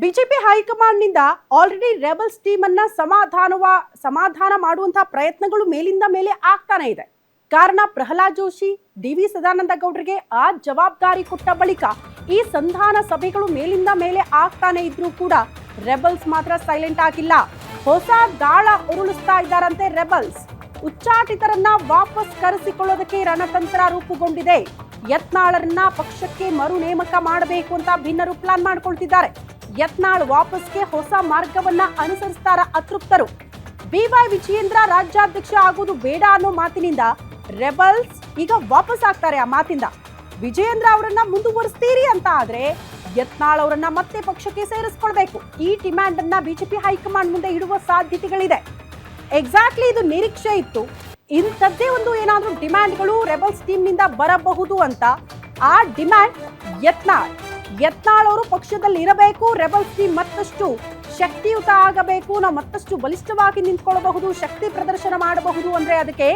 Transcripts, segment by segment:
BJP ಹೈಕಮಾಂಡ್ನಿಂದ already rebels team ಅನ್ನ ಸಮಾಧಾನ ಮಾಡುವಂತಹ ಪ್ರಯತ್ನಗಳು ಮೇಲಿಂದ ಮೇಲೆ ಆಗ್ತಾನೆ ಇದೆ. ಕಾರಣ ಪ್ರಹ್ಲಾದ್ ಜೋಶಿ, ಡಿ.ವಿ. ಸದಾನಂದ ಗೌಡರಿಗೆ ಆ ಜವಾಬ್ದಾರಿ ಕೊಟ್ಟ ಬಳಿಕ ಈ ಸಂಧಾನ ಸಭೆಗಳು ಮೇಲಿಂದ ಮೇಲೆ ಆಗ್ತಾನೆ ಇದ್ರೂ ಕೂಡ ರೆಬಲ್ಸ್ ಮಾತ್ರ ಸೈಲೆಂಟ್ ಆಗಿಲ್ಲ. ಹೊಸ ದಾಳ ಉರುಳಿಸ್ತಾ ಇದ್ದಾರಂತೆ ರೆಬಲ್ಸ್. ಉಚ್ಚಾಟಿತರನ್ನ ವಾಪಸ್ ಕರೆಸಿಕೊಳ್ಳೋದಕ್ಕೆ ರಣತಂತ್ರ ರೂಪುಗೊಂಡಿದೆ. ಯತ್ನಾಳರನ್ನ ಪಕ್ಷಕ್ಕೆ ಮರು ನೇಮಕ ಮಾಡಬೇಕು ಅಂತ ಭಿನ್ನರು ಪ್ಲಾನ್ ಮಾಡ್ಕೊಳ್ತಿದ್ದಾರೆ. ಯತ್ನಾಳ್ ವಾಪಸ್ಗೆ ಹೊಸ ಮಾರ್ಗವನ್ನ ಅನುಸರಿಸ್ತಾರ ಅತೃಪ್ತರು. ಬಿ.ವೈ. ವಿಜಯೇಂದ್ರ ರಾಜ್ಯಾಧ್ಯಕ್ಷ ಆಗೋದು ಬೇಡ ಅನ್ನೋ ಮಾತಿನಿಂದ ರೆಬಲ್ಸ್ ಈಗ ವಾಪಸ್ ಆಗ್ತಾರೆ. ಆ ಮಾತಿಂದ ವಿಜಯೇಂದ್ರ ಅವರನ್ನ ಮುಂದುವರಿಸ್ತೀರಿ ಅಂತ ಆದ್ರೆ ಯತ್ನಾಳ್ ಅವರನ್ನ ಮತ್ತೆ ಪಕ್ಷಕ್ಕೆ ಸೇರಿಸ್ಕೊಳ್ಬೇಕು. ಈ ಡಿಮ್ಯಾಂಡ್ ಅನ್ನ ಬಿಜೆಪಿ ಹೈಕಮಾಂಡ್ ಮುಂದೆ ಇಡುವ ಸಾಧ್ಯತೆಗಳಿದೆ. ಎಕ್ಸಾಕ್ಟ್ಲಿ ಇದು ನಿರೀಕ್ಷೆ ಇತ್ತು. ಇಂಥದ್ದೇ ಒಂದು ಏನಾದ್ರೂ ಡಿಮ್ಯಾಂಡ್ಗಳು ರೆಬಲ್ಸ್ ಟೀಮ್ ನಿಂದ ಬರಬಹುದು ಅಂತ. ಆ ಡಿಮ್ಯಾಂಡ್ ಯತ್ನಾಳ್ ಅವರು ಪಕ್ಷದಲ್ಲಿ ಇರಬೇಕು. ರೆಬಲ್ಸ್ ಟೀಮ್ ಮತ್ತಷ್ಟು ಶಕ್ತಿಯುತ ಆಗಬೇಕು, ನಾವು ಮತ್ತಷ್ಟು ಬಲಿಷ್ಠವಾಗಿ ನಿಂತ್ಕೊಳ್ಳಬಹುದು, ಶಕ್ತಿ ಪ್ರದರ್ಶನ ಮಾಡಬಹುದು ಅಂದ್ರೆ ಅದಕ್ಕೆ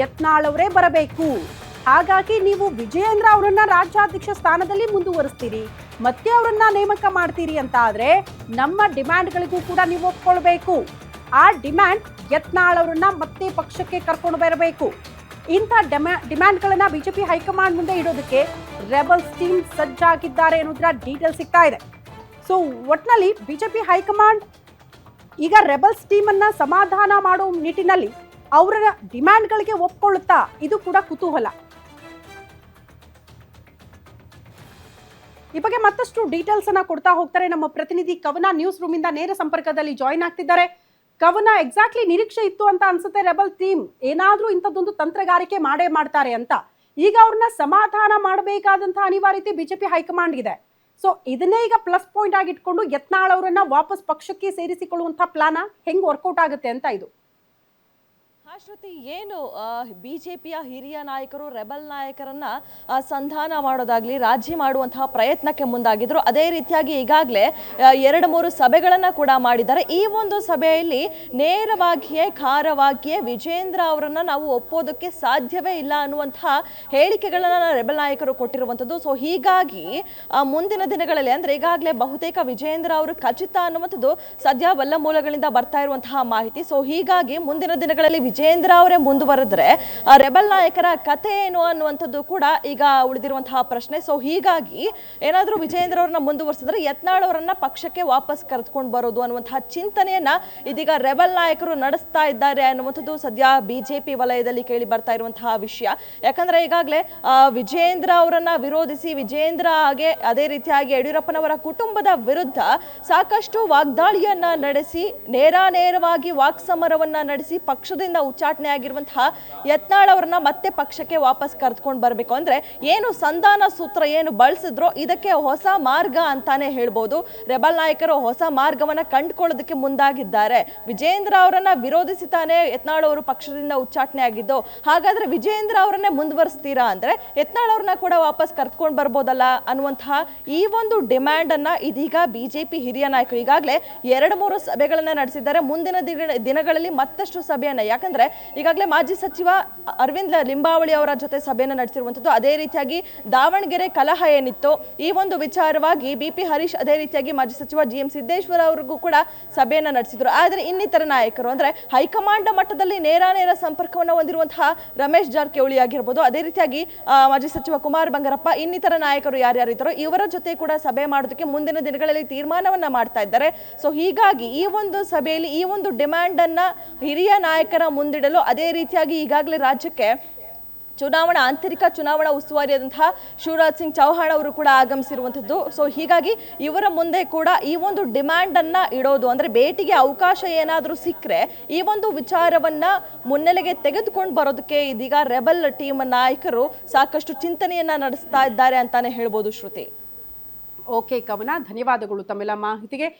ಯತ್ನಾಳ್ ಅವರೇ ಬರಬೇಕು. ಹಾಗಾಗಿ ನೀವು ವಿಜಯೇಂದ್ರ ಅವರನ್ನ ರಾಜ್ಯಾಧ್ಯಕ್ಷ ಸ್ಥಾನದಲ್ಲಿ ಮುಂದುವರಿಸ್ತೀರಿ, ಮತ್ತೆ ಅವರನ್ನ ನೇಮಕ ಮಾಡ್ತೀರಿ ಅಂತ ಆದ್ರೆ ನಮ್ಮ ಡಿಮ್ಯಾಂಡ್ಗಳಿಗೂ ಕೂಡ ನೀವು ಒಪ್ಕೊಳ್ಬೇಕು. ಆ ಡಿಮ್ಯಾಂಡ್ ಯತ್ನಾಳ್ ಅವರನ್ನ ಮತ್ತೆ ಪಕ್ಷಕ್ಕೆ ಕರ್ಕೊಂಡು ಬರಬೇಕು. ಇಂಥ ಡಿಮ್ಯಾಂಡ್ಗಳನ್ನ ಬಿಜೆಪಿ ಹೈಕಮಾಂಡ್ ಮುಂದೆ ಇಡೋದಕ್ಕೆ ರೆಬಲ್ಸ್ ಟೀಮ್ ಸಜ್ಜಾಗಿದ್ದಾರೆ ಅನ್ನೋದ್ರ ಡೀಟೇಲ್ ಸಿಗ್ತಾ ಇದೆ. ಸೊ ಒಟ್ನಲ್ಲಿ ಬಿಜೆಪಿ ಹೈಕಮಾಂಡ್ ಈಗ ರೆಬಲ್ಸ್ ಟೀಮ್ ಅನ್ನ ಸಮಾಧಾನ ಮಾಡೋ ನಿಟ್ಟಿನಲ್ಲಿ ಅವರ ಡಿಮ್ಯಾಂಡ್ಗಳಿಗೆ ಒಪ್ಕೊಳ್ಳುತ್ತಾ, ಇದು ಕೂಡ ಕುತೂಹಲ. ಈ ಬಗ್ಗೆ ಮತ್ತಷ್ಟು ಡೀಟೇಲ್ಸ್ ಅನ್ನ ಕೊಡ್ತಾ ಹೋಗ್ತಾರೆ ನಮ್ಮ ಪ್ರತಿನಿಧಿ ಕವನ. ನ್ಯೂಸ್ ರೂಮ್ ಇಂದ ನೇರ ಸಂಪರ್ಕದಲ್ಲಿ ಜಾಯಿನ್ ಆಗ್ತಿದ್ದಾರೆ. ಕವನ, ಎಕ್ಸಾಕ್ಟ್ಲಿ ನಿರೀಕ್ಷೆ ಇತ್ತು ಅಂತ ಅನ್ಸುತ್ತೆ ರೆಬಲ್ ಟೀಮ್ ಏನಾದ್ರೂ ಇಂಥದ್ದೊಂದು ತಂತ್ರಗಾರಿಕೆ ಮಾಡ್ತಾರೆ ಅಂತ. ಈಗ ಅವ್ರನ್ನ ಸಮಾಧಾನ ಮಾಡಬೇಕಾದಂತಹ ಅನಿವಾರ್ಯತೆ ಬಿಜೆಪಿ ಹೈಕಮಾಂಡ್ ಇದೆ. ಸೊ ಇದನ್ನೇ ಈಗ ಪ್ಲಸ್ ಪಾಯಿಂಟ್ ಆಗಿ ಇಟ್ಕೊಂಡು ಯತ್ನಾಳ್ ಅವರನ್ನ ವಾಪಸ್ ಪಕ್ಷಕ್ಕೆ ಸೇರಿಸಿಕೊಳ್ಳುವಂತಹ ಪ್ಲಾನ್ ಹೆಂಗ್ ವರ್ಕೌಟ್ ಆಗುತ್ತೆ ಅಂತ ಇದು. ಶ್ರುತಿ, ಏನು ಬಿಜೆಪಿಯ ಹಿರಿಯ ನಾಯಕರು ರೆಬಲ್ ನಾಯಕರನ್ನ ಸಂಧಾನ ಮಾಡೋದಾಗ್ಲಿ, ರಾಜಿ ಮಾಡುವಂತಹ ಪ್ರಯತ್ನಕ್ಕೆ ಮುಂದಾಗಿದ್ರು. ಅದೇ ರೀತಿಯಾಗಿ ಈಗಾಗಲೇ 2-3 ಸಭೆಗಳನ್ನ ಕೂಡ ಮಾಡಿದ್ದಾರೆ. ಈ ಒಂದು ಸಭೆಯಲ್ಲಿ ನೇರವಾಗಿಯೇ ಖಾರವಾಗಿಯೇ ವಿಜೇಂದ್ರ ಅವರನ್ನ ನಾವು ಒಪ್ಪೋದಕ್ಕೆ ಸಾಧ್ಯವೇ ಇಲ್ಲ ಅನ್ನುವಂತಹ ಹೇಳಿಕೆಗಳನ್ನ ರೆಬಲ್ ನಾಯಕರು ಕೊಟ್ಟಿರುವಂಥದ್ದು. ಸೊ ಹೀಗಾಗಿ ಮುಂದಿನ ದಿನಗಳಲ್ಲಿ ಅಂದ್ರೆ ಈಗಾಗಲೇ ಬಹುತೇಕ ವಿಜೇಂದ್ರ ಅವರು ಖಚಿತ ಅನ್ನುವಂಥದ್ದು ಸದ್ಯ ಬಲ್ಲ ಮೂಲಗಳಿಂದ ಬರ್ತಾ ಇರುವಂತಹ ಮಾಹಿತಿ. ಸೊ ಹೀಗಾಗಿ ಮುಂದಿನ ದಿನಗಳಲ್ಲಿ ವಿಜೇಂದ್ರ ಅವರೇ ಮುಂದುವರೆದ್ರೆ ರೆಬಲ್ ನಾಯಕರ ಕಥೆ ಏನು ಅನ್ನುವಂಥದ್ದು ಕೂಡ ಈಗ ಉಳಿದಿರುವಂತಹ ಪ್ರಶ್ನೆ. ಸೊ ಹೀಗಾಗಿ ಏನಾದ್ರೂ ವಿಜೇಂದ್ರ ಅವರನ್ನ ಮುಂದುವರೆಸಿದ್ರೆ ಯತ್ನಾಳ್ ಅವರನ್ನ ಪಕ್ಷಕ್ಕೆ ವಾಪಸ್ ಕರೆದುಕೊಂಡು ಬರೋದು ಅನ್ನುವಂತಹ ಚಿಂತನೆಯನ್ನ ಇದೀಗ ರೆಬಲ್ ನಾಯಕರು ನಡೆಸ್ತಾ ಇದ್ದಾರೆ ಅನ್ನುವಂಥದ್ದು ಸದ್ಯ ಬಿಜೆಪಿ ವಲಯದಲ್ಲಿ ಕೇಳಿ ಬರ್ತಾ ಇರುವಂತಹ ವಿಷಯ. ಯಾಕಂದ್ರೆ ಈಗಾಗಲೇ ವಿಜೇಂದ್ರ ಅವರನ್ನ ವಿರೋಧಿಸಿ ವಿಜೇಂದ್ರ ಹಾಗೆ ಅದೇ ರೀತಿಯಾಗಿ ಯಡಿಯೂರಪ್ಪನವರ ಕುಟುಂಬದ ವಿರುದ್ಧ ಸಾಕಷ್ಟು ವಾಗ್ದಾಳಿಯನ್ನ ನಡೆಸಿ ನೇರವಾಗಿ ವಾಕ್ಸಮರವನ್ನ ನಡೆಸಿ ಪಕ್ಷದಿಂದ ಉಚ್ಚಾಟನೆ ಆಗಿರುವಂತಹ ಯತ್ನಾಳ್ ಅವರನ್ನ ಮತ್ತೆ ಪಕ್ಷಕ್ಕೆ ವಾಪಸ್ ಕರೆದುಕೊಂಡು ಬರಬೇಕು. ಅಂದ್ರೆ ಏನು ಸಂಧಾನ ಸೂತ್ರ ಏನು ಬಳಸಿದ್ರೋ ಇದಕ್ಕೆ ಹೊಸ ಮಾರ್ಗ ಅಂತಾನೆ ಹೇಳ್ಬೋದು. ರೆಬಲ್ ನಾಯಕರು ಹೊಸ ಮಾರ್ಗವನ್ನ ಕಂಡುಕೊಳ್ಳೋದಕ್ಕೆ ಮುಂದಾಗಿದ್ದಾರೆ. ವಿಜೇಂದ್ರ ಅವರನ್ನ ವಿರೋಧಿಸಿತಾನೆ ಯತ್ನಾಳ್ ಅವರು ಪಕ್ಷದಿಂದ ಉಚ್ಚಾಟನೆ ಆಗಿದ್ದು. ಹಾಗಾದ್ರೆ ವಿಜೇಂದ್ರ ಅವರನ್ನೇ ಮುಂದುವರಿಸ್ತೀರಾ ಅಂದ್ರೆ ಯತ್ನಾಳ್ ಅವ್ರನ್ನ ಕೂಡ ವಾಪಸ್ ಕರೆದುಕೊಂಡು ಬರ್ಬೋದಲ್ಲ ಅನ್ನುವಂತಹ ಈ ಒಂದು ಡಿಮ್ಯಾಂಡ್ ಅನ್ನ ಇದೀಗ ಬಿಜೆಪಿ ಹಿರಿಯ ನಾಯಕರು ಈಗಾಗಲೇ 2-3 ಸಭೆಗಳನ್ನ ನಡೆಸಿದ್ದಾರೆ. ಮುಂದಿನ ದಿನಗಳಲ್ಲಿ ಮತ್ತಷ್ಟು ಸಭೆಯನ್ನ, ಯಾಕಂದ್ರೆ ಈಗಾಗಲೇ ಮಾಜಿ ಸಚಿವ ಅರವಿಂದ್ ಲಿಂಬಾವಳಿ ಅವರ ಜೊತೆ ಸಭೆಯನ್ನು ನಡೆಸಿರುವಂಥದ್ದು. ಅದೇ ರೀತಿಯಾಗಿ ದಾವಣಗೆರೆ ಕಲಹ ಏನಿತ್ತು ಈ ಒಂದು ವಿಚಾರವಾಗಿ ಬಿ.ಪಿ. ಹರೀಶ್ ಅದೇ ರೀತಿಯಾಗಿ ಮಾಜಿ ಸಚಿವ ಜಿ.ಎಂ. ಸಿದ್ದೇಶ್ವರ ಅವರಿಗೂ ಕೂಡ ಸಭೆಯನ್ನು ನಡೆಸಿದ್ರು. ಆದ್ರೆ ಇನ್ನಿತರ ನಾಯಕರು ಅಂದ್ರೆ ಹೈಕಮಾಂಡ್ ಮಟ್ಟದಲ್ಲಿ ನೇರ ಸಂಪರ್ಕವನ್ನು ಹೊಂದಿರುವಂತಹ ರಮೇಶ್ ಜಾರಕಿಹೊಳಿ ಆಗಿರ್ಬೋದು, ಅದೇ ರೀತಿಯಾಗಿ ಮಾಜಿ ಸಚಿವ ಕುಮಾರ್ ಬಂಗಾರಪ್ಪ, ಇನ್ನಿತರ ನಾಯಕರು ಯಾರ್ಯಾರಿದ್ದಾರೋ ಇವರ ಜೊತೆ ಕೂಡ ಸಭೆ ಮಾಡೋದಕ್ಕೆ ಮುಂದಿನ ದಿನಗಳಲ್ಲಿ ತೀರ್ಮಾನವನ್ನ ಮಾಡ್ತಾ ಇದ್ದಾರೆ. ಸೊ ಹೀಗಾಗಿ ಈ ಒಂದು ಸಭೆಯಲ್ಲಿ ಈ ಒಂದು ಡಿಮ್ಯಾಂಡ್ ಅನ್ನ ಹಿರಿಯ ನಾಯಕರ ಮುಂದಿಡಲು, ಅದೇ ರೀತಿಯಾಗಿ ಈಗಾಗಲೇ ರಾಜ್ಯಕ್ಕೆ ಆಂತರಿಕ ಚುನಾವಣಾ ಉಸ್ತುವಾರಿಯಾದಂತಹ ಶಿವರಾಜ್ ಸಿಂಗ್ ಚೌಹಾಣ್ ಅವರು ಕೂಡ ಆಗಮಿಸಿರುವಂಥದ್ದು. ಸೊ ಹೀಗಾಗಿ ಇವರ ಮುಂದೆ ಕೂಡ ಈ ಒಂದು ಡಿಮ್ಯಾಂಡ್ ಅನ್ನ ಇಡೋದು ಅಂದ್ರೆ ಭೇಟಿಗೆ ಅವಕಾಶ ಏನಾದರೂ ಸಿಕ್ಕರೆ ಈ ಒಂದು ವಿಚಾರವನ್ನ ಮುನ್ನೆಲೆಗೆ ತೆಗೆದುಕೊಂಡು ಬರೋದಕ್ಕೆ ಇದೀಗ ರೆಬಲ್ ಟೀಮ್ ನಾಯಕರು ಸಾಕಷ್ಟು ಚಿಂತನೆಯನ್ನ ನಡೆಸ್ತಾ ಇದ್ದಾರೆ ಅಂತಾನೆ ಹೇಳ್ಬೋದು. ಶ್ರುತಿ. ಓಕೆ ಕವನ, ಧನ್ಯವಾದಗಳು ತಮ್ಮೆಲ್ಲ ಮಾಹಿತಿಗೆ.